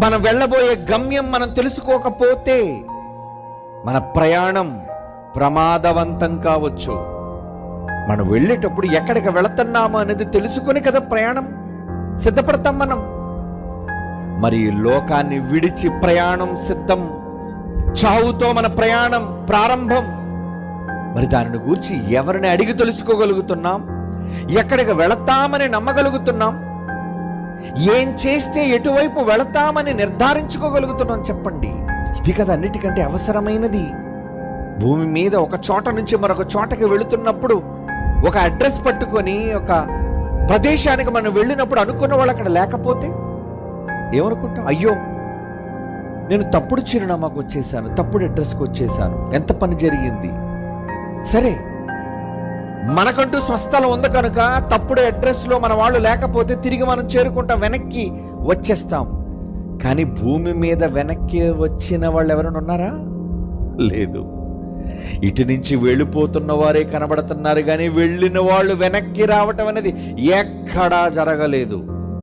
మనం వెళ్ళబోయే గమ్యం మనం తెలుసుకోకపోతే మన ప్రయాణం ప్రమాదవంతం కావచ్చు. మనం వెళ్ళేటప్పుడు ఎక్కడికి వెళుతున్నాము అనేది తెలుసుకొని కదా ప్రయాణం సిద్ధపడతాం మనం. మరి ఈ లోకాన్ని విడిచి ప్రయాణం సిద్ధం, చావుతో మన ప్రయాణం ప్రారంభం. మరి దానిని గూర్చి ఎవరిని అడిగి తెలుసుకోగలుగుతున్నాం? ఎక్కడికి వెళతామని నమ్మగలుగుతున్నాం? ఏం చేస్తే ఎటువైపు వెళతామని నిర్ధారించుకోగలుగుతున్నాం చెప్పండి? ఇది కదా అన్నిటికంటే అవసరమైనది. భూమి మీద ఒక చోట నుంచి మరొక చోటకి వెళుతున్నప్పుడు ఒక అడ్రస్ పట్టుకొని ఒక ప్రదేశానికి మనం వెళ్ళినప్పుడు అనుకున్న వాళ్ళు అక్కడ లేకపోతే ఏమనుకుంటాం? అయ్యో, నేను తప్పుడు చిరునామాకు వచ్చేసాను, తప్పుడు అడ్రస్కి వచ్చేసాను, ఎంత పని జరిగింది. సరే, మనకంటూ స్వస్థలం ఉంది కనుక తప్పుడు అడ్రస్లో మన వాళ్ళు లేకపోతే తిరిగి మనం చేరుకుంటాం, వెనక్కి వచ్చేస్తాం. కానీ భూమి మీద వెనక్కి వచ్చిన వాళ్ళు ఎవరైనా ఉన్నారా? లేదు. ఇటు నుంచి వెళ్ళిపోతున్న వారే కనబడుతున్నారు, కానీ వెళ్ళిన వాళ్ళు వెనక్కి రావటం అనేది ఎక్కడా జరగలేదు.